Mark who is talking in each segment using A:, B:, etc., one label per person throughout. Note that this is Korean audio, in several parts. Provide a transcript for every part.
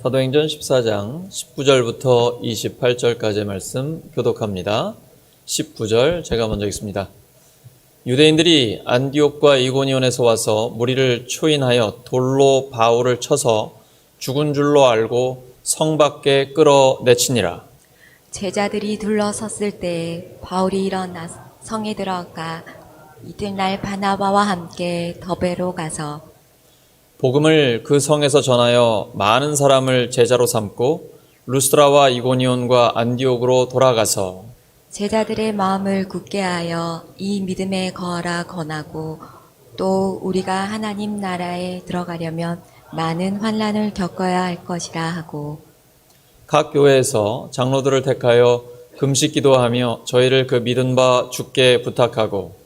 A: 사도행전 14장 19절부터 28절까지의 말씀 교독합니다. 19절 제가 먼저 읽습니다. 유대인들이 안디옥과 이고니온에서 와서 무리를 초인하여 돌로 바울을 쳐서 죽은 줄로 알고 성 밖에 끌어내치니라.
B: 제자들이 둘러섰을 때 바울이 일어나 성에 들어가 이튿날 바나바와 함께 더베로 가서
A: 복음을 그 성에서 전하여 많은 사람을 제자로 삼고 루스드라와 이고니온과 안디옥으로 돌아가서
B: 제자들의 마음을 굳게 하여 이 믿음에 거하라 권하고 또 우리가 하나님 나라에 들어가려면 많은 환난을 겪어야 할 것이라 하고
A: 각 교회에서 장로들을 택하여 금식 기도하며 저희를 그 믿은 바 주께 부탁하고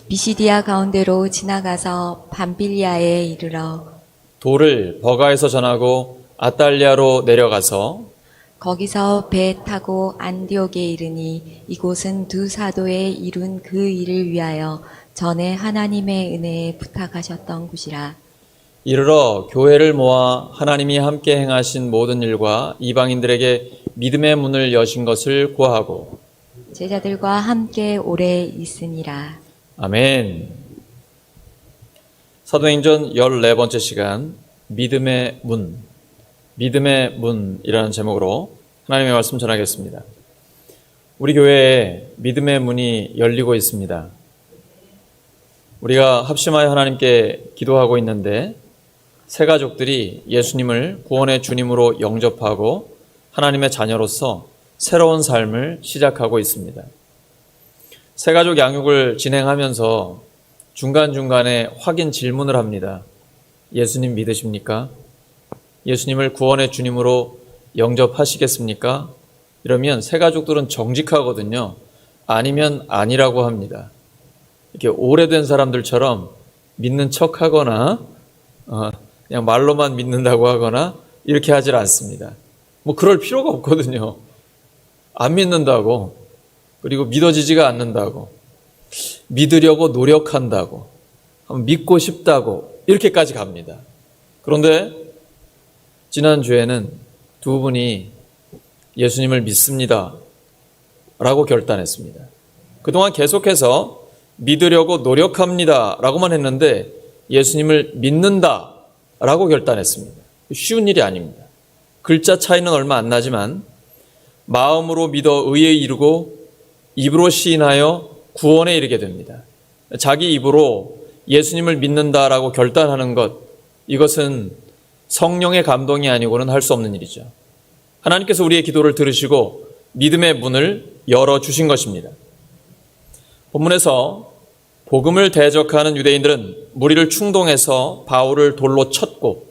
B: 비시디아 가운데로 지나가서 밤빌리아에 이르러
A: 돌을 버가에서 전하고 아달리아로 내려가서
B: 거기서 배 타고 안디옥에 이르니 이곳은 두 사도의 이룬 그 일을 위하여 전에 하나님의 은혜에 부탁하셨던 곳이라.
A: 이르러 교회를 모아 하나님이 함께 행하신 모든 일과 이방인들에게 믿음의 문을 여신 것을 구하고
B: 제자들과 함께 오래 있으니라.
A: 아멘. 사도행전 14번째 시간 믿음의 문, 믿음의 문이라는 제목으로 하나님의 말씀 전하겠습니다. 우리 교회에 믿음의 문이 열리고 있습니다. 우리가 합심하여 하나님께 기도하고 있는데 새 가족들이 예수님을 구원의 주님으로 영접하고 하나님의 자녀로서 새로운 삶을 시작하고 있습니다. 새 가족 양육을 진행하면서 중간중간에 확인 질문을 합니다. 예수님 믿으십니까? 예수님을 구원의 주님으로 영접하시겠습니까? 이러면 새 가족들은 정직하거든요. 아니면 아니라고 합니다. 이렇게 오래된 사람들처럼 믿는 척하거나 그냥 말로만 믿는다고 하거나 이렇게 하질 않습니다. 뭐 그럴 필요가 없거든요. 안 믿는다고, 그리고 믿어지지가 않는다고, 믿으려고 노력한다고, 믿고 싶다고 이렇게까지 갑니다. 그런데 지난주에는 두 분이 예수님을 믿습니다 라고 결단했습니다. 그동안 계속해서 믿으려고 노력합니다 라고만 했는데 예수님을 믿는다 라고 결단했습니다. 쉬운 일이 아닙니다. 글자 차이는 얼마 안 나지만 마음으로 믿어 의에 이르고 입으로 시인하여 구원에 이르게 됩니다. 자기 입으로 예수님을 믿는다라고 결단하는 것, 이것은 성령의 감동이 아니고는 할 수 없는 일이죠. 하나님께서 우리의 기도를 들으시고 믿음의 문을 열어주신 것입니다. 본문에서 복음을 대적하는 유대인들은 무리를 충동해서 바울을 돌로 쳤고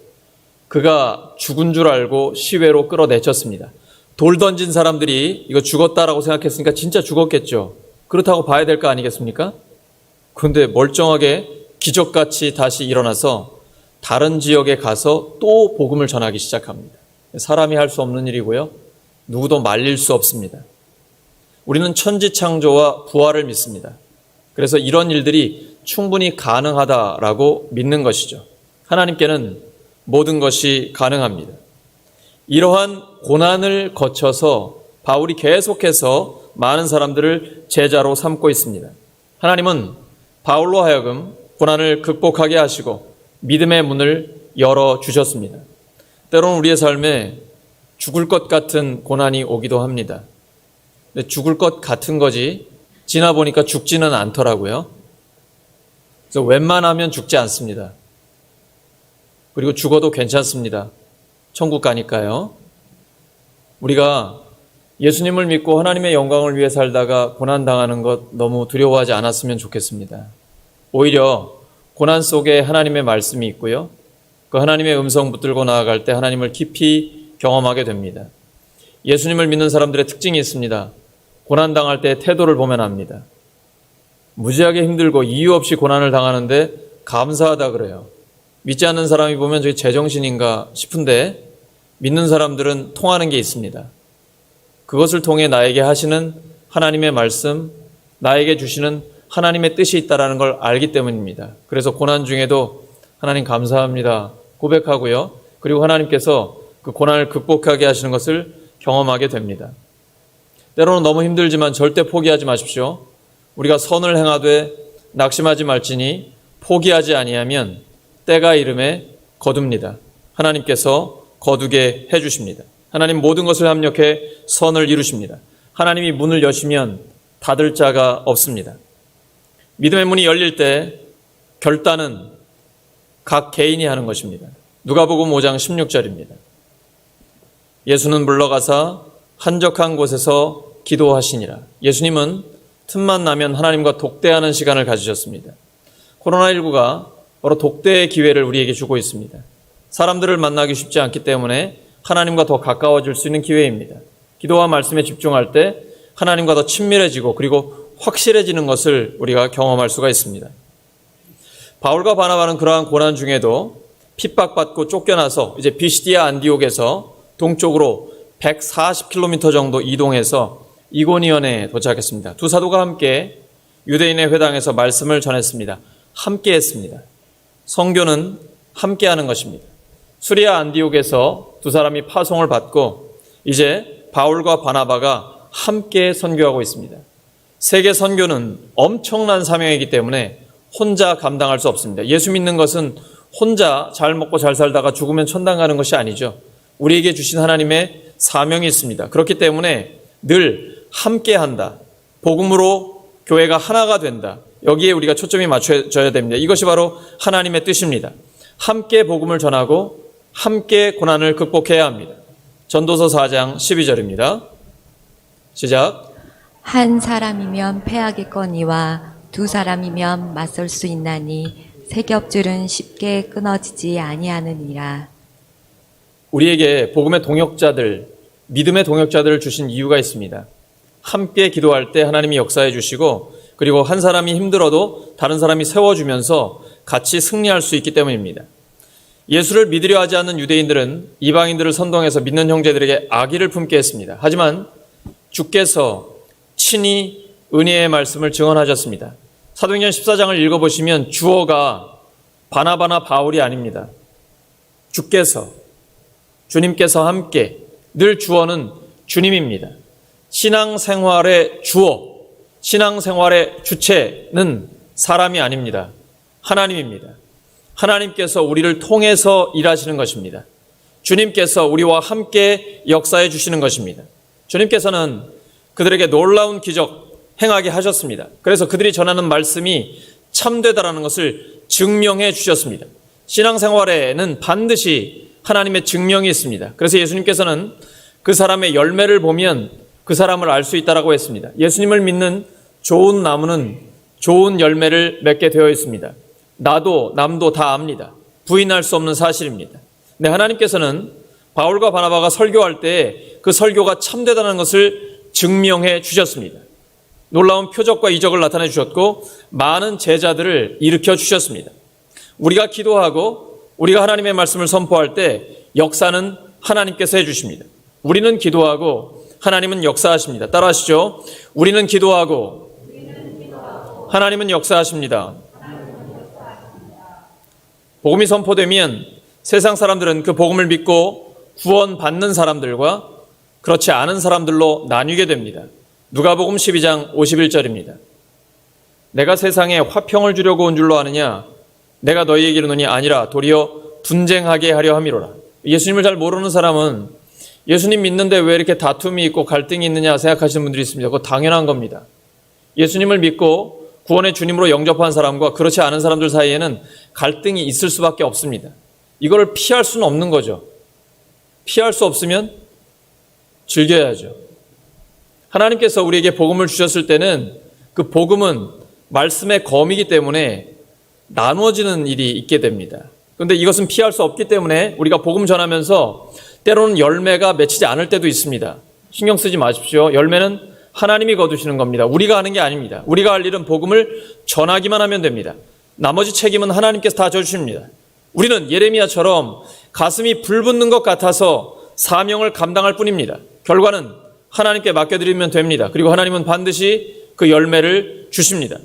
A: 그가 죽은 줄 알고 시외로 끌어내쳤습니다. 돌 던진 사람들이 이거 죽었다라고 생각했으니까 진짜 죽었겠죠. 그렇다고 봐야 될 거 아니겠습니까? 그런데 멀쩡하게 기적같이 다시 일어나서 다른 지역에 가서 또 복음을 전하기 시작합니다. 사람이 할 수 없는 일이고요. 누구도 말릴 수 없습니다. 우리는 천지창조와 부활을 믿습니다. 그래서 이런 일들이 충분히 가능하다라고 믿는 것이죠. 하나님께는 모든 것이 가능합니다. 이러한 고난을 거쳐서 바울이 계속해서 많은 사람들을 제자로 삼고 있습니다. 하나님은 바울로 하여금 고난을 극복하게 하시고 믿음의 문을 열어주셨습니다. 때로는 우리의 삶에 죽을 것 같은 고난이 오기도 합니다. 근데 죽을 것 같은 거지 지나 보니까 죽지는 않더라고요. 그래서 웬만하면 죽지 않습니다. 그리고 죽어도 괜찮습니다. 천국 가니까요. 우리가 예수님을 믿고 하나님의 영광을 위해 살다가 고난당하는 것 너무 두려워하지 않았으면 좋겠습니다. 오히려 고난 속에 하나님의 말씀이 있고요. 그 하나님의 음성 붙들고 나아갈 때 하나님을 깊이 경험하게 됩니다. 예수님을 믿는 사람들의 특징이 있습니다. 고난당할 때 태도를 보면 압니다. 무지하게 힘들고 이유 없이 고난을 당하는데 감사하다 그래요. 믿지 않는 사람이 보면 저게 제정신인가 싶은데 믿는 사람들은 통하는 게 있습니다. 그것을 통해 나에게 하시는 하나님의 말씀, 나에게 주시는 하나님의 뜻이 있다는 걸 알기 때문입니다. 그래서 고난 중에도 하나님 감사합니다 고백하고요. 그리고 하나님께서 그 고난을 극복하게 하시는 것을 경험하게 됩니다. 때로는 너무 힘들지만 절대 포기하지 마십시오. 우리가 선을 행하되 낙심하지 말지니 포기하지 아니하면 때가 이름에 거둡니다. 하나님께서 거두게 해주십니다. 하나님 모든 것을 합력해 선을 이루십니다. 하나님이 문을 여시면 닫을 자가 없습니다. 믿음의 문이 열릴 때 결단은 각 개인이 하는 것입니다. 누가복음 5장 16절입니다. 예수는 물러가사 한적한 곳에서 기도하시니라. 예수님은 틈만 나면 하나님과 독대하는 시간을 가지셨습니다. 코로나19가 바로 독대의 기회를 우리에게 주고 있습니다. 사람들을 만나기 쉽지 않기 때문에 하나님과 더 가까워질 수 있는 기회입니다. 기도와 말씀에 집중할 때 하나님과 더 친밀해지고 그리고 확실해지는 것을 우리가 경험할 수가 있습니다. 바울과 바나바는 그러한 고난 중에도 핍박받고 쫓겨나서 이제 비시디아 안디옥에서 동쪽으로 140km 정도 이동해서 이고니온에 도착했습니다. 두 사도가 함께 유대인의 회당에서 말씀을 전했습니다. 함께 했습니다. 선교는 함께 하는 것입니다. 수리아 안디옥에서 두 사람이 파송을 받고 이제 바울과 바나바가 함께 선교하고 있습니다. 세계 선교는 엄청난 사명이기 때문에 혼자 감당할 수 없습니다. 예수 믿는 것은 혼자 잘 먹고 잘 살다가 죽으면 천당 가는 것이 아니죠. 우리에게 주신 하나님의 사명이 있습니다. 그렇기 때문에 늘 함께 한다. 복음으로 교회가 하나가 된다. 여기에 우리가 초점이 맞춰져야 됩니다. 이것이 바로 하나님의 뜻입니다. 함께 복음을 전하고 함께 고난을 극복해야 합니다. 전도서 4장 12절입니다. 시작.
B: 한 사람이면 패하겠거니와 두 사람이면 맞설 수 있나니 세 겹줄은 쉽게 끊어지지 아니하느니라.
A: 우리에게 복음의 동역자들, 믿음의 동역자들을 주신 이유가 있습니다. 함께 기도할 때 하나님이 역사해 주시고 그리고 한 사람이 힘들어도 다른 사람이 세워주면서 같이 승리할 수 있기 때문입니다. 예수를 믿으려 하지 않는 유대인들은 이방인들을 선동해서 믿는 형제들에게 악의를 품게 했습니다. 하지만 주께서 친히 은혜의 말씀을 증언하셨습니다. 사도행전 14장을 읽어보시면 주어가 바나바나 바울이 아닙니다. 주님께서 함께, 늘 주어는 주님입니다. 신앙생활의 주어, 신앙생활의 주체는 사람이 아닙니다. 하나님입니다. 하나님께서 우리를 통해서 일하시는 것입니다. 주님께서 우리와 함께 역사해 주시는 것입니다. 주님께서는 그들에게 놀라운 기적 행하게 하셨습니다. 그래서 그들이 전하는 말씀이 참되다라는 것을 증명해 주셨습니다. 신앙생활에는 반드시 하나님의 증명이 있습니다. 그래서 예수님께서는 그 사람의 열매를 보면 그 사람을 알 수 있다라고 했습니다. 예수님을 믿는 좋은 나무는 좋은 열매를 맺게 되어 있습니다. 나도 남도 다 압니다. 부인할 수 없는 사실입니다. 네, 하나님께서는 바울과 바나바가 설교할 때 그 설교가 참되다는 것을 증명해 주셨습니다. 놀라운 표적과 이적을 나타내 주셨고 많은 제자들을 일으켜 주셨습니다. 우리가 기도하고 우리가 하나님의 말씀을 선포할 때 역사는 하나님께서 해주십니다. 우리는 기도하고 하나님은 역사하십니다. 따라하시죠. 우리는 기도하고 하나님은 역사하십니다. 복음이 선포되면 세상 사람들은 그 복음을 믿고 구원받는 사람들과 그렇지 않은 사람들로 나뉘게 됩니다. 누가복음 12장 51절입니다. 내가 세상에 화평을 주려고 온 줄로 아느냐? 내가 너희에게 이르노니 아니라 도리어 분쟁하게 하려 함이로라. 예수님을 잘 모르는 사람은 예수님 믿는데 왜 이렇게 다툼이 있고 갈등이 있느냐 생각하시는 분들이 있습니다. 그거 당연한 겁니다. 예수님을 믿고 구원의 주님으로 영접한 사람과 그렇지 않은 사람들 사이에는 갈등이 있을 수밖에 없습니다. 이걸 피할 수는 없는 거죠. 피할 수 없으면 즐겨야죠. 하나님께서 우리에게 복음을 주셨을 때는 그 복음은 말씀의 검이기 때문에 나누어지는 일이 있게 됩니다. 그런데 이것은 피할 수 없기 때문에 우리가 복음 전하면서 때로는 열매가 맺히지 않을 때도 있습니다. 신경 쓰지 마십시오. 열매는 하나님이 거두시는 겁니다. 우리가 하는 게 아닙니다. 우리가 할 일은 복음을 전하기만 하면 됩니다. 나머지 책임은 하나님께서 다 져주십니다. 우리는 예레미야처럼 가슴이 불붙는 것 같아서 사명을 감당할 뿐입니다. 결과는 하나님께 맡겨드리면 됩니다. 그리고 하나님은 반드시 그 열매를 주십니다.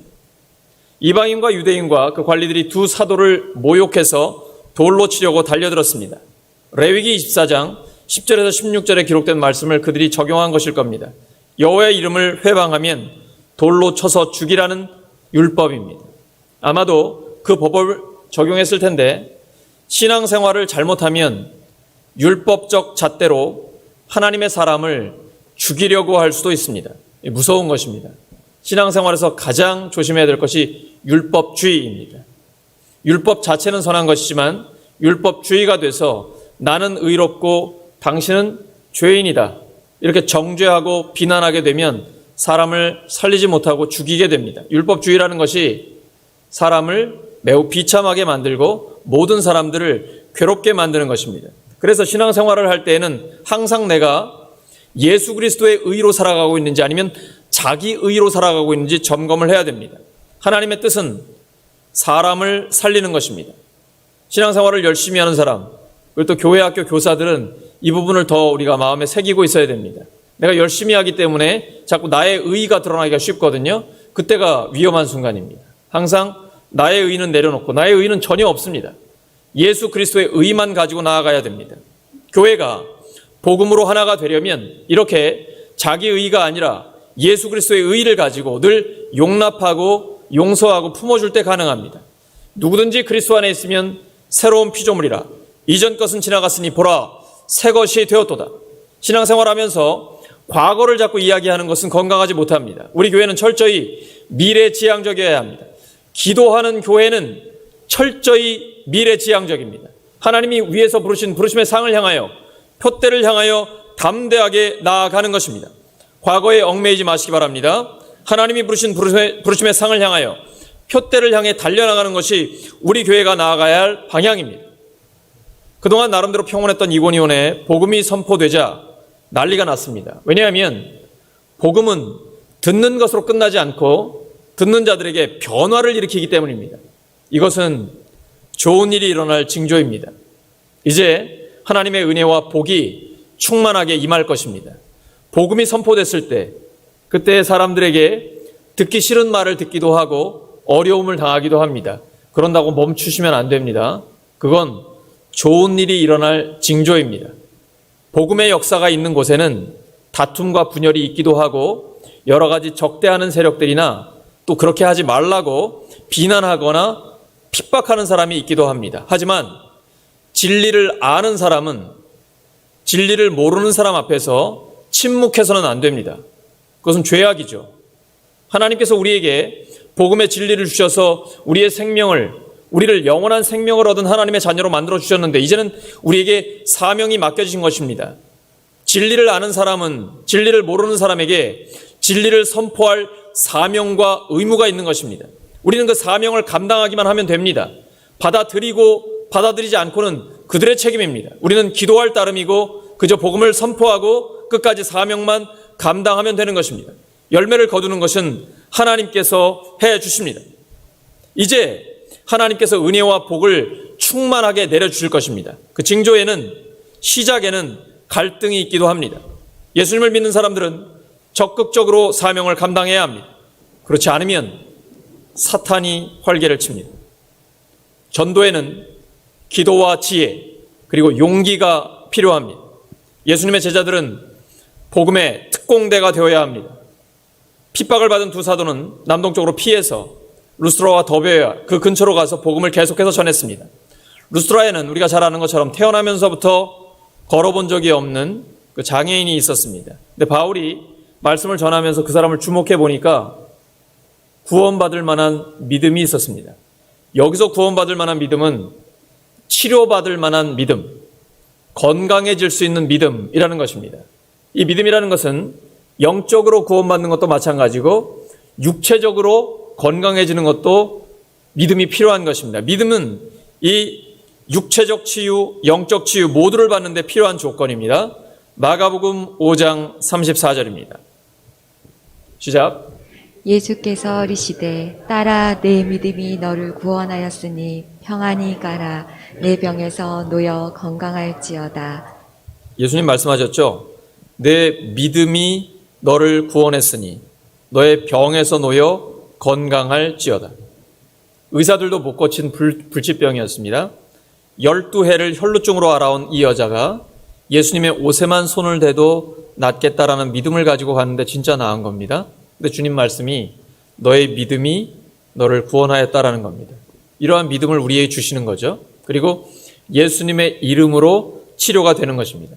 A: 이방인과 유대인과 그 관리들이 두 사도를 모욕해서 돌로 치려고 달려들었습니다. 레위기 24장 10절에서 16절에 기록된 말씀을 그들이 적용한 것일 겁니다. 여호와의 이름을 회방하면 돌로 쳐서 죽이라는 율법입니다. 아마도 그 법을 적용했을 텐데 신앙생활을 잘못하면 율법적 잣대로 하나님의 사람을 죽이려고 할 수도 있습니다. 무서운 것입니다. 신앙생활에서 가장 조심해야 될 것이 율법주의입니다. 율법 자체는 선한 것이지만 율법주의가 돼서 나는 의롭고 당신은 죄인이다, 이렇게 정죄하고 비난하게 되면 사람을 살리지 못하고 죽이게 됩니다. 율법주의라는 것이 사람을 매우 비참하게 만들고 모든 사람들을 괴롭게 만드는 것입니다. 그래서 신앙생활을 할 때에는 항상 내가 예수 그리스도의 의로 살아가고 있는지 아니면 자기 의로 살아가고 있는지 점검을 해야 됩니다. 하나님의 뜻은 사람을 살리는 것입니다. 신앙생활을 열심히 하는 사람, 그리고 또 교회 학교 교사들은 이 부분을 더 우리가 마음에 새기고 있어야 됩니다. 내가 열심히 하기 때문에 자꾸 나의 의의가 드러나기가 쉽거든요. 그때가 위험한 순간입니다. 항상 나의 의의는 내려놓고 나의 의의는 전혀 없습니다. 예수 그리스도의 의의만 가지고 나아가야 됩니다. 교회가 복음으로 하나가 되려면 이렇게 자기 의의가 아니라 예수 그리스도의 의의를 가지고 늘 용납하고 용서하고 품어줄 때 가능합니다. 누구든지 그리스도 안에 있으면 새로운 피조물이라 이전 것은 지나갔으니 보라 새 것이 되었도다. 신앙생활하면서 과거를 자꾸 이야기하는 것은 건강하지 못합니다. 우리 교회는 철저히 미래지향적이어야 합니다. 기도하는 교회는 철저히 미래지향적입니다. 하나님이 위에서 부르신 부르심의 상을 향하여 표대를 향하여 담대하게 나아가는 것입니다. 과거에 얽매이지 마시기 바랍니다. 하나님이 부르신 부르심의 상을 향하여 표대를 향해 달려나가는 것이 우리 교회가 나아가야 할 방향입니다. 그동안 나름대로 평온했던 이고니온에 복음이 선포되자 난리가 났습니다. 왜냐하면 복음은 듣는 것으로 끝나지 않고 듣는 자들에게 변화를 일으키기 때문입니다. 이것은 좋은 일이 일어날 징조입니다. 이제 하나님의 은혜와 복이 충만하게 임할 것입니다. 복음이 선포됐을 때 그때 사람들에게 듣기 싫은 말을 듣기도 하고 어려움을 당하기도 합니다. 그런다고 멈추시면 안 됩니다. 그건 좋은 일이 일어날 징조입니다. 복음의 역사가 있는 곳에는 다툼과 분열이 있기도 하고 여러 가지 적대하는 세력들이나 또 그렇게 하지 말라고 비난하거나 핍박하는 사람이 있기도 합니다. 하지만 진리를 아는 사람은 진리를 모르는 사람 앞에서 침묵해서는 안 됩니다. 그것은 죄악이죠. 하나님께서 우리에게 복음의 진리를 주셔서 우리를 영원한 생명을 얻은 하나님의 자녀로 만들어 주셨는데 이제는 우리에게 사명이 맡겨진 것입니다. 진리를 아는 사람은 진리를 모르는 사람에게 진리를 선포할 사명과 의무가 있는 것입니다. 우리는 그 사명을 감당하기만 하면 됩니다. 받아들이지 않고는 그들의 책임입니다. 우리는 기도할 따름이고 그저 복음을 선포하고 끝까지 사명만 감당하면 되는 것입니다. 열매를 거두는 것은 하나님께서 해 주십니다. 이제 하나님께서 은혜와 복을 충만하게 내려주실 것입니다. 그 징조에는 시작에는 갈등이 있기도 합니다. 예수님을 믿는 사람들은 적극적으로 사명을 감당해야 합니다. 그렇지 않으면 사탄이 활개를 칩니다. 전도에는 기도와 지혜 그리고 용기가 필요합니다. 예수님의 제자들은 복음의 특공대가 되어야 합니다. 핍박을 받은 두 사도는 남동쪽으로 피해서 루스트라와 더베야 그 근처로 가서 복음을 계속해서 전했습니다. 루스트라에는 우리가 잘 아는 것처럼 태어나면서부터 걸어본 적이 없는 그 장애인이 있었습니다. 근데 바울이 말씀을 전하면서 그 사람을 주목해 보니까 구원받을 만한 믿음이 있었습니다. 여기서 구원받을 만한 믿음은 치료받을 만한 믿음, 건강해질 수 있는 믿음이라는 것입니다. 이 믿음이라는 것은 영적으로 구원받는 것도 마찬가지고 육체적으로 건강해지는 것도 믿음이 필요한 것입니다. 믿음은 이 육체적 치유, 영적 치유 모두를 받는 데 필요한 조건입니다. 마가복음 5장 34절입니다. 시작.
B: 예수께서 이르시되 딸아 내 믿음이 너를 구원하였으니 평안히 가라 내 병에서 놓여 건강할지어다.
A: 예수님 말씀하셨죠. 내 믿음이 너를 구원했으니 너의 병에서 놓여 건강할지어다. 의사들도 못 고친 불치병이었습니다. 12해를 혈루증으로 알아온 이 여자가 예수님의 옷에만 손을 대도 낫겠다라는 믿음을 가지고 갔는데 진짜 나은 겁니다. 근데 주님 말씀이 너의 믿음이 너를 구원하였다라는 겁니다. 이러한 믿음을 우리에게 주시는 거죠. 그리고 예수님의 이름으로 치료가 되는 것입니다.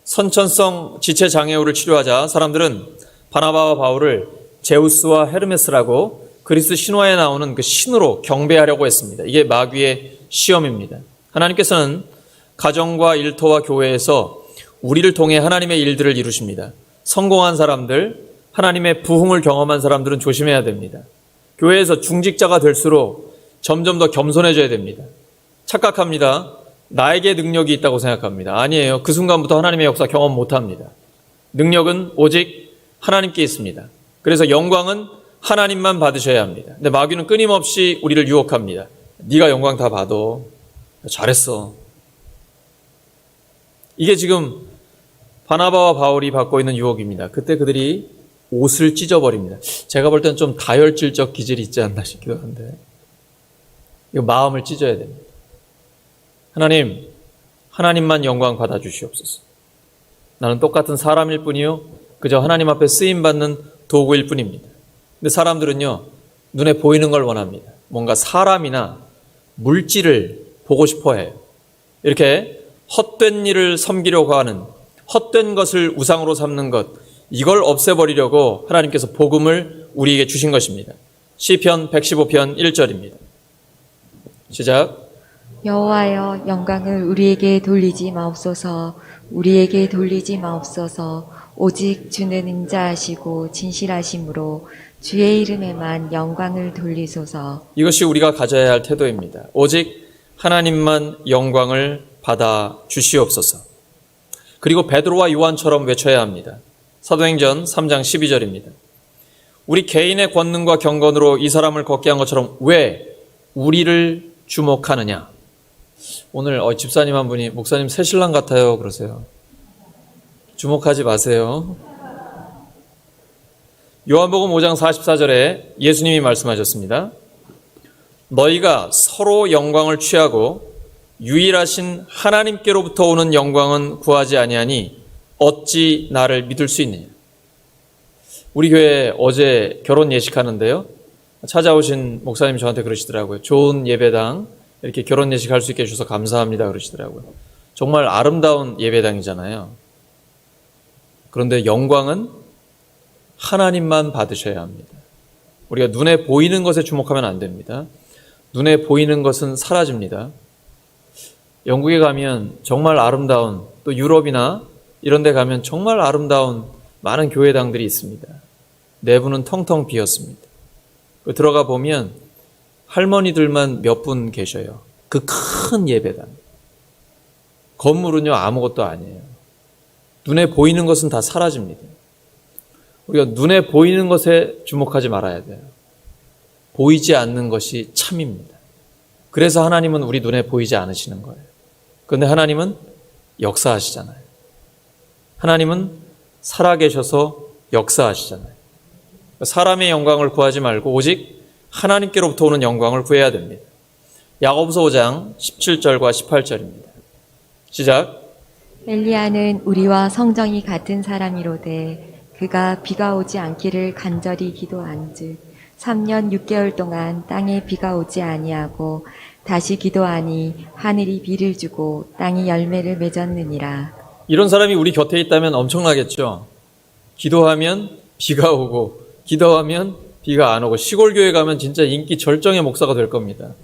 A: 선천성 지체 장애우를 치료하자 사람들은 바나바와 바울을 제우스와 헤르메스라고 그리스 신화에 나오는 그 신으로 경배하려고 했습니다. 이게 마귀의 시험입니다. 하나님께서는 가정과 일터와 교회에서 우리를 통해 하나님의 일들을 이루십니다. 성공한 사람들, 하나님의 부흥을 경험한 사람들은 조심해야 됩니다. 교회에서 중직자가 될수록 점점 더 겸손해져야 됩니다. 착각합니다. 나에게 능력이 있다고 생각합니다. 아니에요. 그 순간부터 하나님의 역사 경험 못합니다. 능력은 오직 하나님께 있습니다. 그래서 영광은 하나님만 받으셔야 합니다. 근데 마귀는 끊임없이 우리를 유혹합니다. 네가 영광 다 받아. 잘했어. 이게 지금 바나바와 바울이 받고 있는 유혹입니다. 그때 그들이 옷을 찢어버립니다. 제가 볼 때는 좀 다혈질적 기질이 있지 않나 싶기도 한데 이거 마음을 찢어야 됩니다. 하나님, 하나님만 영광 받아주시옵소서. 나는 똑같은 사람일 뿐이요 그저 하나님 앞에 쓰임받는 도구일 뿐입니다. 근데 사람들은요 눈에 보이는 걸 원합니다. 뭔가 사람이나 물질을 보고 싶어해요. 이렇게 헛된 일을 섬기려고 하는, 헛된 것을 우상으로 삼는 것, 이걸 없애버리려고 하나님께서 복음을 우리에게 주신 것입니다. 시편 115편 1절입니다. 시작.
B: 여호와여 영광을 우리에게 돌리지 마옵소서. 우리에게 돌리지 마옵소서. 오직 주는 인자하시고 진실하심으로 주의 이름에만 영광을 돌리소서.
A: 이것이 우리가 가져야 할 태도입니다. 오직 하나님만 영광을 받아 주시옵소서. 그리고 베드로와 요한처럼 외쳐야 합니다. 사도행전 3장 12절입니다. 우리 개인의 권능과 경건으로 이 사람을 걷게 한 것처럼 왜 우리를 주목하느냐. 오늘 집사님 한 분이 목사님 새신랑 같아요 그러세요. 주목하지 마세요. 요한복음 5장 44절에 예수님이 말씀하셨습니다. 너희가 서로 영광을 취하고 유일하신 하나님께로부터 오는 영광은 구하지 아니하니 어찌 나를 믿을 수 있느냐. 우리 교회 어제 결혼 예식하는데요. 찾아오신 목사님이 저한테 그러시더라고요. 좋은 예배당 이렇게 결혼 예식할 수 있게 해주셔서 감사합니다 그러시더라고요. 정말 아름다운 예배당이잖아요. 그런데 영광은 하나님만 받으셔야 합니다. 우리가 눈에 보이는 것에 주목하면 안 됩니다. 눈에 보이는 것은 사라집니다. 영국에 가면 정말 아름다운, 또 유럽이나 이런 데 가면 정말 아름다운 많은 교회당들이 있습니다. 내부는 텅텅 비었습니다. 들어가 보면 할머니들만 몇 분 계셔요. 그 큰 예배당. 건물은요 아무것도 아니에요. 눈에 보이는 것은 다 사라집니다. 우리가 눈에 보이는 것에 주목하지 말아야 돼요. 보이지 않는 것이 참입니다. 그래서 하나님은 우리 눈에 보이지 않으시는 거예요. 그런데 하나님은 역사하시잖아요. 하나님은 살아계셔서 역사하시잖아요. 사람의 영광을 구하지 말고 오직 하나님께로부터 오는 영광을 구해야 됩니다. 야고보서 5장 17절과 18절입니다. 시작.
B: 엘리야는 우리와 성정이 같은 사람이로되 그가 비가 오지 않기를 간절히 기도한즉 3년 6개월 동안 땅에 비가 오지 아니하고 다시 기도하니 하늘이 비를 주고 땅이 열매를 맺었느니라.
A: 이런 사람이 우리 곁에 있다면 엄청나겠죠. 기도하면 비가 오고 기도하면 비가 안 오고 시골 교회 가면 진짜 인기 절정의 목사가 될 겁니다.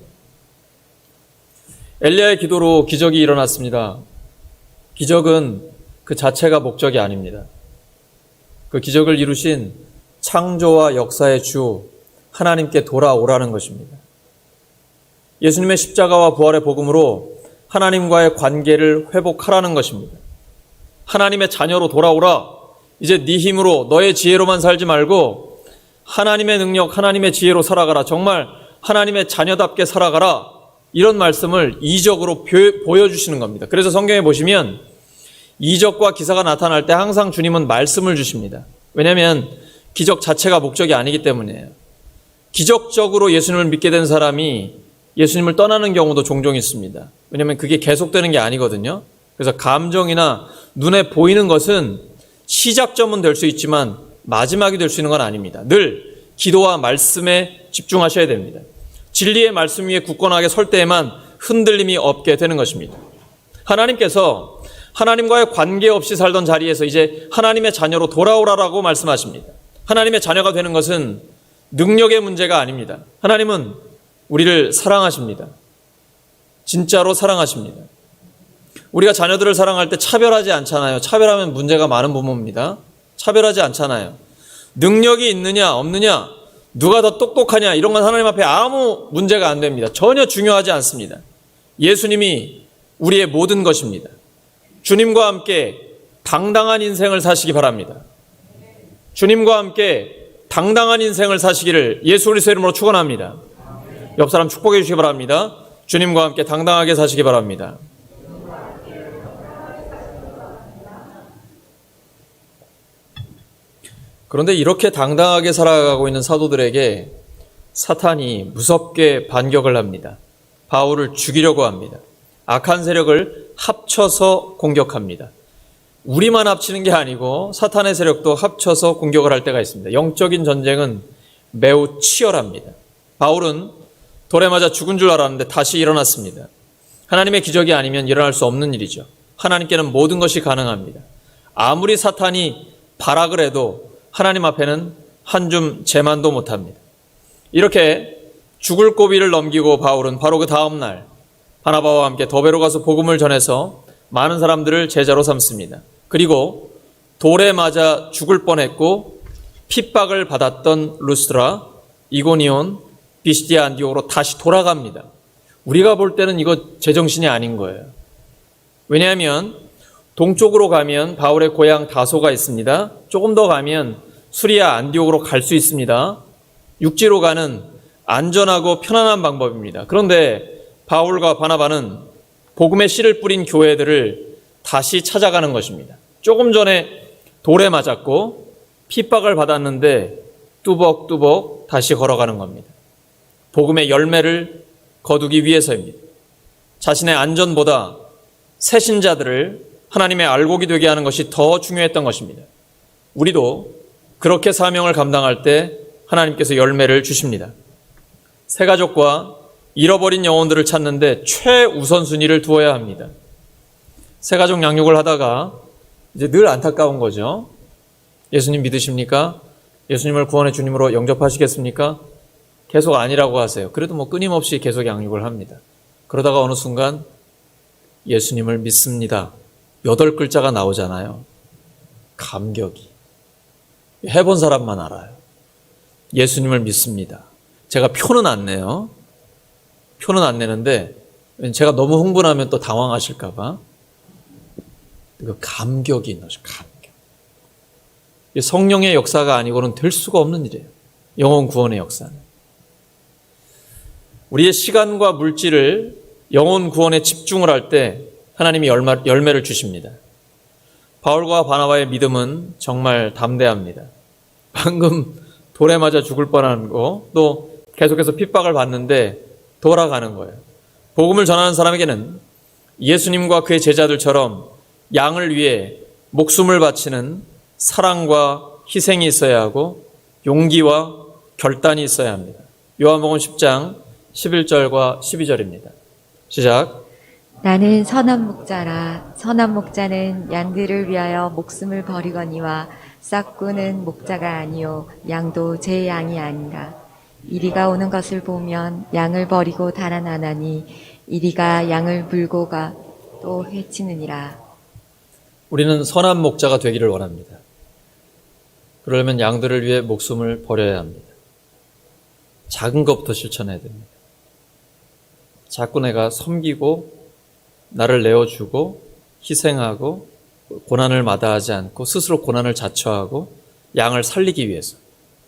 A: 엘리야의 기도로 기적이 일어났습니다. 기적은 그 자체가 목적이 아닙니다. 그 기적을 이루신 창조와 역사의 주 하나님께 돌아오라는 것입니다. 예수님의 십자가와 부활의 복음으로 하나님과의 관계를 회복하라는 것입니다. 하나님의 자녀로 돌아오라. 이제 네 힘으로 너의 지혜로만 살지 말고 하나님의 능력, 하나님의 지혜로 살아가라. 정말 하나님의 자녀답게 살아가라. 이런 말씀을 이적으로 보여주시는 겁니다. 그래서 성경에 보시면 이적과 기사가 나타날 때 항상 주님은 말씀을 주십니다. 왜냐하면 기적 자체가 목적이 아니기 때문이에요. 기적적으로 예수님을 믿게 된 사람이 예수님을 떠나는 경우도 종종 있습니다. 왜냐하면 그게 계속되는 게 아니거든요. 그래서 감정이나 눈에 보이는 것은 시작점은 될 수 있지만 마지막이 될 수 있는 건 아닙니다. 늘 기도와 말씀에 집중하셔야 됩니다. 진리의 말씀 위에 굳건하게 설 때에만 흔들림이 없게 되는 것입니다. 하나님께서 하나님과의 관계없이 살던 자리에서 이제 하나님의 자녀로 돌아오라라고 말씀하십니다. 하나님의 자녀가 되는 것은 능력의 문제가 아닙니다. 하나님은 우리를 사랑하십니다. 진짜로 사랑하십니다. 우리가 자녀들을 사랑할 때 차별하지 않잖아요. 차별하면 문제가 많은 부모입니다. 차별하지 않잖아요. 능력이 있느냐 없느냐, 누가 더 똑똑하냐, 이런 건 하나님 앞에 아무 문제가 안 됩니다. 전혀 중요하지 않습니다. 예수님이 우리의 모든 것입니다. 주님과 함께 당당한 인생을 사시기 바랍니다. 주님과 함께 당당한 인생을 사시기를 예수 그리스도의 이름으로 축원합니다. 옆 사람 축복해 주시기 바랍니다. 주님과 함께 당당하게 사시기 바랍니다. 그런데 이렇게 당당하게 살아가고 있는 사도들에게 사탄이 무섭게 반격을 합니다. 바울을 죽이려고 합니다. 악한 세력을 합쳐서 공격합니다. 우리만 합치는 게 아니고 사탄의 세력도 합쳐서 공격을 할 때가 있습니다. 영적인 전쟁은 매우 치열합니다. 바울은 돌에 맞아 죽은 줄 알았는데 다시 일어났습니다. 하나님의 기적이 아니면 일어날 수 없는 일이죠. 하나님께는 모든 것이 가능합니다. 아무리 사탄이 발악을 해도 하나님 앞에는 한 줌 재만도 못합니다. 이렇게 죽을 고비를 넘기고 바울은 바로 그 다음 날 바나바와 함께 더베로 가서 복음을 전해서 많은 사람들을 제자로 삼습니다. 그리고 돌에 맞아 죽을 뻔했고 핍박을 받았던 루스드라, 이고니온, 비시디아 안디옥으로 다시 돌아갑니다. 우리가 볼 때는 이거 제정신이 아닌 거예요. 왜냐하면 동쪽으로 가면 바울의 고향 다소가 있습니다. 조금 더 가면 수리아 안디옥으로 갈 수 있습니다. 육지로 가는 안전하고 편안한 방법입니다. 그런데 바울과 바나바는 복음의 씨를 뿌린 교회들을 다시 찾아가는 것입니다. 조금 전에 돌에 맞았고 핍박을 받았는데 뚜벅뚜벅 다시 걸어가는 겁니다. 복음의 열매를 거두기 위해서입니다. 자신의 안전보다 새신자들을 하나님의 알곡이 되게 하는 것이 더 중요했던 것입니다. 우리도 그렇게 사명을 감당할 때 하나님께서 열매를 주십니다. 새가족과 잃어버린 영혼들을 찾는데 최우선순위를 두어야 합니다. 새가족 양육을 하다가 이제 늘 안타까운 거죠. 예수님 믿으십니까? 예수님을 구원의 주님으로 영접하시겠습니까? 계속 아니라고 하세요. 그래도 뭐 끊임없이 계속 양육을 합니다. 그러다가 어느 순간 예수님을 믿습니다. 8글자가 나오잖아요. 감격이. 해본 사람만 알아요. 예수님을 믿습니다. 제가 표는 안 내요. 표는 안 내는데 제가 너무 흥분하면 또 당황하실까 봐. 그 감격이 있는 거죠. 감격. 성령의 역사가 아니고는 될 수가 없는 일이에요. 영혼 구원의 역사는. 우리의 시간과 물질을 영혼 구원에 집중을 할 때 하나님이 열매를 주십니다. 바울과 바나바의 믿음은 정말 담대합니다. 방금 돌에 맞아 죽을 뻔한 거, 또 계속해서 핍박을 받는데 돌아가는 거예요. 복음을 전하는 사람에게는 예수님과 그의 제자들처럼 양을 위해 목숨을 바치는 사랑과 희생이 있어야 하고 용기와 결단이 있어야 합니다. 요한복음 10장 11절과 12절입니다. 시작.
B: 나는 선한 목자라. 선한 목자는 양들을 위하여 목숨을 버리거니와 싹구는 목자가 아니요 양도 제 양이 아니라. 이리가 오는 것을 보면 양을 버리고 달아나나니 이리가 양을 물고 가 또 해치느니라.
A: 우리는 선한 목자가 되기를 원합니다. 그러려면 양들을 위해 목숨을 버려야 합니다. 작은 것부터 실천해야 됩니다. 자꾸 내가 섬기고 나를 내어주고 희생하고 고난을 마다하지 않고 스스로 고난을 자처하고 양을 살리기 위해서,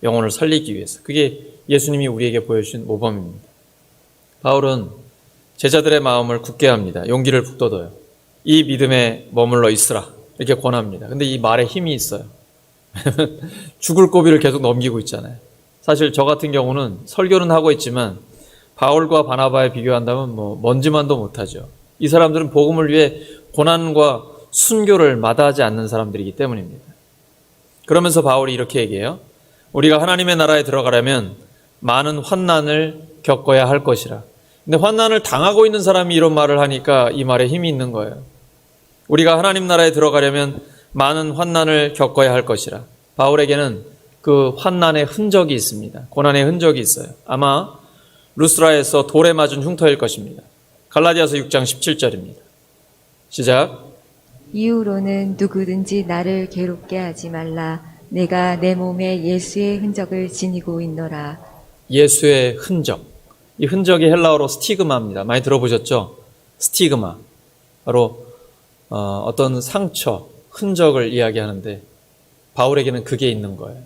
A: 영혼을 살리기 위해서. 그게 예수님이 우리에게 보여주신 모범입니다. 바울은 제자들의 마음을 굳게 합니다. 용기를 북돋아요. 이 믿음에 머물러 있으라 이렇게 권합니다. 근데 이 말에 힘이 있어요. 죽을 고비를 계속 넘기고 있잖아요. 사실 저 같은 경우는 설교는 하고 있지만 바울과 바나바에 비교한다면 뭐 먼지만도 못하죠. 이 사람들은 복음을 위해 고난과 순교를 마다하지 않는 사람들이기 때문입니다. 그러면서 바울이 이렇게 얘기해요. 우리가 하나님의 나라에 들어가려면 많은 환난을 겪어야 할 것이라. 근데 환난을 당하고 있는 사람이 이런 말을 하니까 이 말에 힘이 있는 거예요. 우리가 하나님 나라에 들어가려면 많은 환난을 겪어야 할 것이라. 바울에게는 그 환난의 흔적이 있습니다. 고난의 흔적이 있어요. 아마 루스라에서 돌에 맞은 흉터일 것입니다. 갈라디아서 6장 17절입니다. 시작.
B: 이후로는 누구든지 나를 괴롭게 하지 말라. 내가 내 몸에 예수의 흔적을 지니고 있노라.
A: 예수의 흔적. 이 흔적이 헬라어로 스티그마입니다. 많이 들어보셨죠? 스티그마. 바로 어떤 상처, 흔적을 이야기하는데 바울에게는 그게 있는 거예요.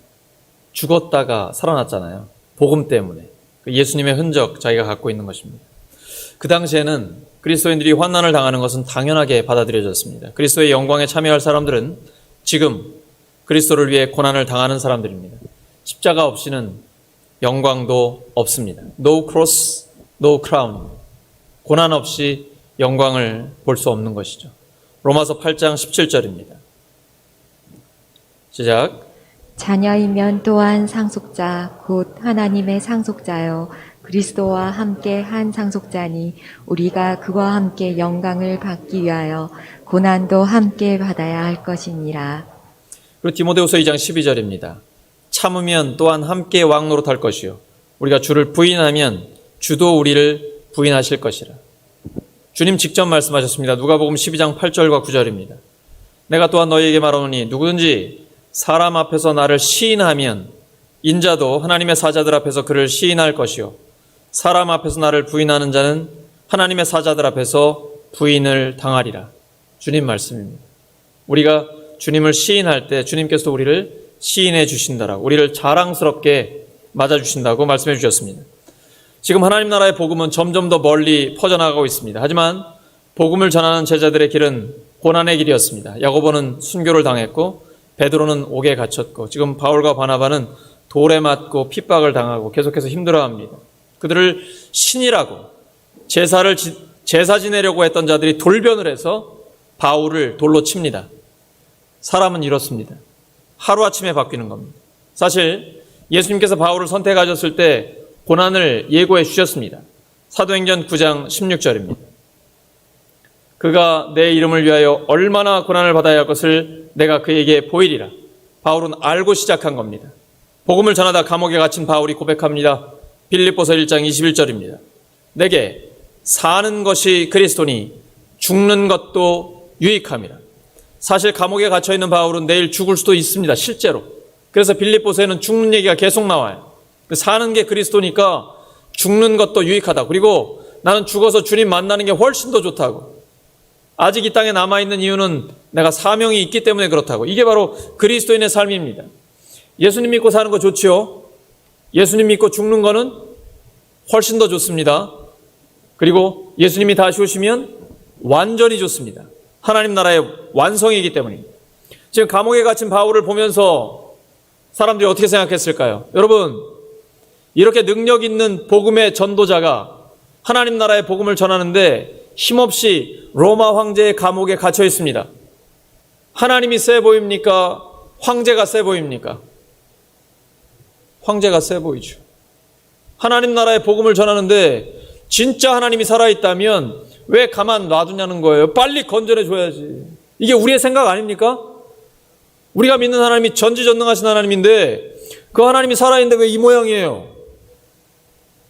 A: 죽었다가 살아났잖아요. 복음 때문에. 예수님의 흔적 자기가 갖고 있는 것입니다. 그 당시에는 그리스도인들이 환난을 당하는 것은 당연하게 받아들여졌습니다. 그리스도의 영광에 참여할 사람들은 지금 그리스도를 위해 고난을 당하는 사람들입니다. 십자가 없이는 영광도 없습니다. No cross, no crown. 고난 없이 영광을 볼 수 없는 것이죠. 로마서 8장 17절입니다. 시작.
B: 자녀이면 또한 상속자 곧 하나님의 상속자요 그리스도와 함께 한 상속자니 우리가 그와 함께 영광을 받기 위하여 고난도 함께 받아야 할 것이니라.
A: 그리고 디모데후서 2장 12절입니다. 참으면 또한 함께 왕노릇할 것이요 우리가 주를 부인하면 주도 우리를 부인하실 것이라. 주님 직접 말씀하셨습니다. 누가복음 12장 8절과 9절입니다. 내가 또한 너희에게 말하노니 누구든지 사람 앞에서 나를 시인하면 인자도 하나님의 사자들 앞에서 그를 시인할 것이요 사람 앞에서 나를 부인하는 자는 하나님의 사자들 앞에서 부인을 당하리라. 주님 말씀입니다. 우리가 주님을 시인할 때 주님께서 우리를 시인해 주신다라고, 우리를 자랑스럽게 맞아주신다고 말씀해 주셨습니다. 지금 하나님 나라의 복음은 점점 더 멀리 퍼져나가고 있습니다. 하지만 복음을 전하는 제자들의 길은 고난의 길이었습니다. 야고보는 순교를 당했고 베드로는 옥에 갇혔고 지금 바울과 바나바는 돌에 맞고 핍박을 당하고 계속해서 힘들어합니다. 그들을 신이라고 제사 지내려고 했던 자들이 돌변을 해서 바울을 돌로 칩니다. 사람은 이렇습니다. 하루아침에 바뀌는 겁니다. 사실 예수님께서 바울을 선택하셨을 때 고난을 예고해 주셨습니다. 사도행전 9장 16절입니다. 그가 내 이름을 위하여 얼마나 고난을 받아야 할 것을 내가 그에게 보이리라. 바울은 알고 시작한 겁니다. 복음을 전하다 감옥에 갇힌 바울이 고백합니다. 빌립보서 1장 21절입니다. 내게 사는 것이 그리스도니 죽는 것도 유익함이라. 사실 감옥에 갇혀있는 바울은 내일 죽을 수도 있습니다. 실제로. 그래서 빌립보서에는 죽는 얘기가 계속 나와요. 사는 게 그리스도니까 죽는 것도 유익하다. 그리고 나는 죽어서 주님 만나는 게 훨씬 더 좋다고. 아직 이 땅에 남아있는 이유는 내가 사명이 있기 때문에 그렇다고. 이게 바로 그리스도인의 삶입니다. 예수님 믿고 사는 거 좋지요. 예수님 믿고 죽는 거는 훨씬 더 좋습니다. 그리고 예수님이 다시 오시면 완전히 좋습니다. 하나님 나라의 완성이기 때문입니다. 지금 감옥에 갇힌 바울을 보면서 사람들이 어떻게 생각했을까요? 여러분, 이렇게 능력 있는 복음의 전도자가 하나님 나라의 복음을 전하는데 힘없이 로마 황제의 감옥에 갇혀 있습니다. 하나님이 세 보입니까? 황제가 세 보입니까? 황제가 세 보이죠. 하나님 나라의 복음을 전하는데 진짜 하나님이 살아있다면 왜 가만 놔두냐는 거예요. 빨리 건져내 줘야지. 이게 우리의 생각 아닙니까? 우리가 믿는 하나님이 전지전능하신 하나님인데 그 하나님이 살아있는데 왜 이 모양이에요?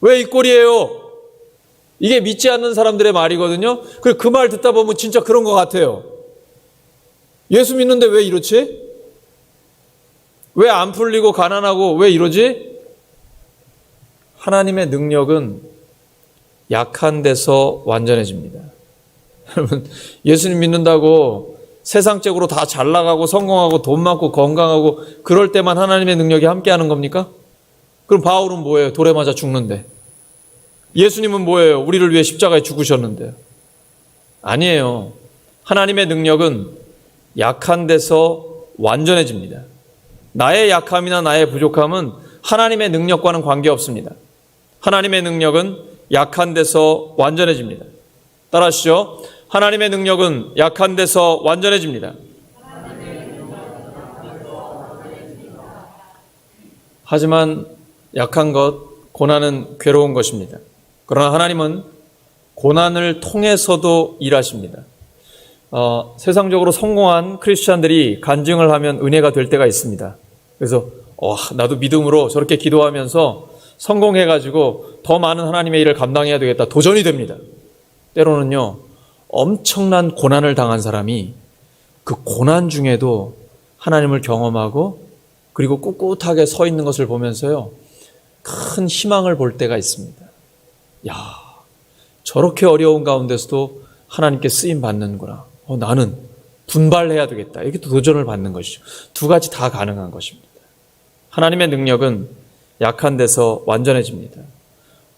A: 왜 이 꼴이에요? 이게 믿지 않는 사람들의 말이거든요. 그 말 듣다 보면 진짜 그런 것 같아요. 예수 믿는데 왜 이렇지? 왜 안 풀리고 가난하고 왜 이러지? 하나님의 능력은 약한 데서 완전해집니다. 여러분, 예수님 믿는다고 세상적으로 다 잘 나가고 성공하고 돈 많고 건강하고 그럴 때만 하나님의 능력이 함께하는 겁니까? 그럼 바울은 뭐예요? 돌에 맞아 죽는데. 예수님은 뭐예요? 우리를 위해 십자가에 죽으셨는데요. 아니에요. 하나님의 능력은 약한 데서 완전해집니다. 나의 약함이나 나의 부족함은 하나님의 능력과는 관계없습니다. 하나님의 능력은 약한 데서 완전해집니다. 따라하시죠. 하나님의 능력은 약한 데서 완전해집니다. 하지만 약한 것, 고난은 괴로운 것입니다. 그러나 하나님은 고난을 통해서도 일하십니다. 세상적으로 성공한 크리스찬들이 간증을 하면 은혜가 될 때가 있습니다. 그래서 나도 믿음으로 저렇게 기도하면서 성공해가지고 더 많은 하나님의 일을 감당해야 되겠다. 도전이 됩니다. 때로는요, 엄청난 고난을 당한 사람이 그 고난 중에도 하나님을 경험하고 그리고 꿋꿋하게 서 있는 것을 보면서요, 큰 희망을 볼 때가 있습니다. 야, 저렇게 어려운 가운데서도 하나님께 쓰임 받는구나. 나는 분발해야 되겠다. 이렇게 도전을 받는 것이죠. 두 가지 다 가능한 것입니다. 하나님의 능력은 약한 데서 완전해집니다.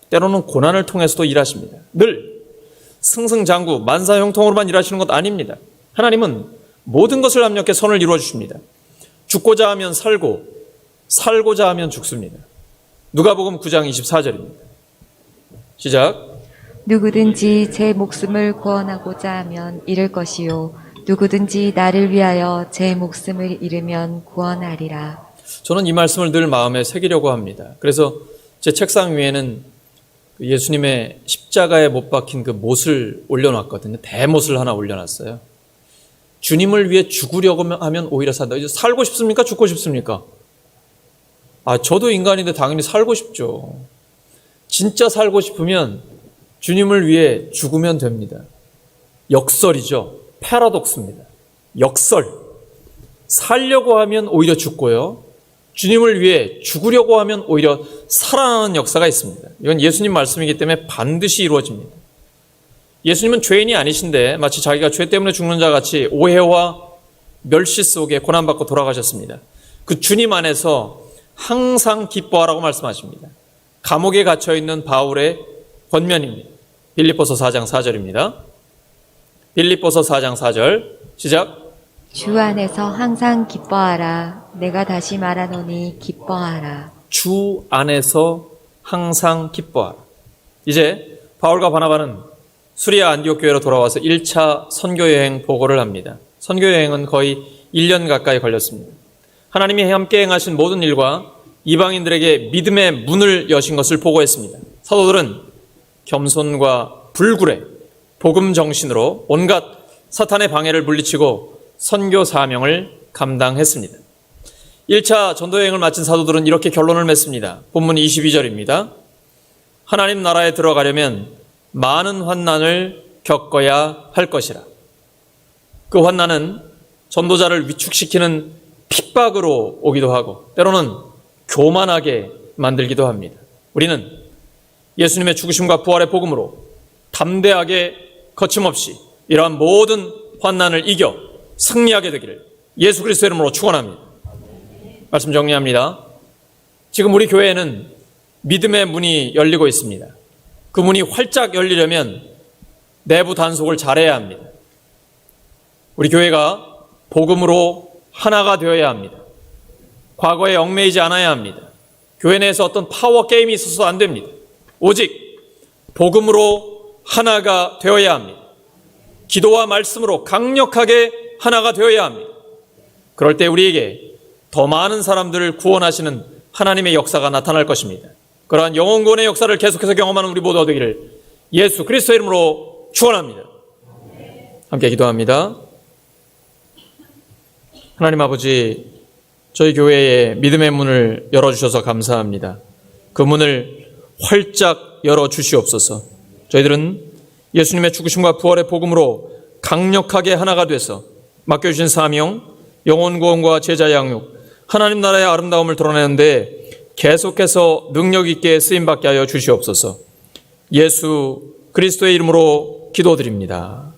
A: 때로는 고난을 통해서도 일하십니다. 늘 승승장구 만사형통으로만 일하시는 것 아닙니다. 하나님은 모든 것을 합력해 선을 이루어 주십니다. 죽고자 하면 살고 살고자 하면 죽습니다. 누가복음 9장 24절입니다. 시작.
B: 누구든지 제 목숨을 구원하고자 하면 잃을 것이요 누구든지 나를 위하여 제 목숨을 잃으면 구원하리라.
A: 저는 이 말씀을 늘 마음에 새기려고 합니다. 그래서 제 책상 위에는 예수님의 십자가에 못 박힌 그 못을 올려놨거든요. 대못을 하나 올려놨어요. 주님을 위해 죽으려고 하면 오히려 산다. 이제 살고 싶습니까? 죽고 싶습니까? 저도 인간인데 당연히 살고 싶죠. 진짜 살고 싶으면 주님을 위해 죽으면 됩니다. 역설이죠. 패러독스입니다. 역설. 살려고 하면 오히려 죽고요. 주님을 위해 죽으려고 하면 오히려 살아나는 역사가 있습니다. 이건 예수님 말씀이기 때문에 반드시 이루어집니다. 예수님은 죄인이 아니신데 마치 자기가 죄 때문에 죽는 자 같이 오해와 멸시 속에 고난받고 돌아가셨습니다. 그 주님 안에서 항상 기뻐하라고 말씀하십니다. 감옥에 갇혀있는 바울의 권면입니다. 빌립보서 4장 4절입니다. 빌립보서 4장 4절 시작.
B: 주 안에서 항상 기뻐하라. 내가 다시 말하노니 기뻐하라.
A: 주 안에서 항상 기뻐하라. 이제 바울과 바나바는 수리아 안디옥 교회로 돌아와서 1차 선교여행 보고를 합니다. 선교여행은 거의 1년 가까이 걸렸습니다. 하나님이 함께 행하신 모든 일과 이방인들에게 믿음의 문을 여신 것을 보고했습니다. 사도들은 겸손과 불굴의 복음 정신으로 온갖 사탄의 방해를 물리치고 선교 사명을 감당했습니다. 1차 전도여행을 마친 사도들은 이렇게 결론을 맺습니다. 본문 22절입니다. 하나님 나라에 들어가려면 많은 환난을 겪어야 할 것이라. 그 환난은 전도자를 위축시키는 핍박으로 오기도 하고 때로는 교만하게 만들기도 합니다. 우리는 예수님의 죽으심과 부활의 복음으로 담대하게 거침없이 이러한 모든 환난을 이겨 승리하게 되기를 예수 그리스도의 이름으로 축원합니다. 말씀 정리합니다. 지금 우리 교회에는 믿음의 문이 열리고 있습니다. 그 문이 활짝 열리려면 내부 단속을 잘해야 합니다. 우리 교회가 복음으로 하나가 되어야 합니다. 과거에 얽매이지 않아야 합니다. 교회 내에서 어떤 파워 게임이 있어서 안 됩니다. 오직 복음으로 하나가 되어야 합니다. 기도와 말씀으로 강력하게 하나가 되어야 합니다. 그럴 때 우리에게 더 많은 사람들을 구원하시는 하나님의 역사가 나타날 것입니다. 그러한 영혼 구원의 역사를 계속해서 경험하는 우리 모두가 되기를 예수 그리스도의 이름으로 축원합니다. 함께 기도합니다. 하나님 아버지, 저희 교회에 믿음의 문을 열어주셔서 감사합니다. 그 문을 활짝 열어주시옵소서. 저희들은 예수님의 죽으심과 부활의 복음으로 강력하게 하나가 돼서 맡겨주신 사명, 영혼 구원과 제자 양육, 하나님 나라의 아름다움을 드러내는데 계속해서 능력 있게 쓰임받게 하여 주시옵소서. 예수 그리스도의 이름으로 기도드립니다.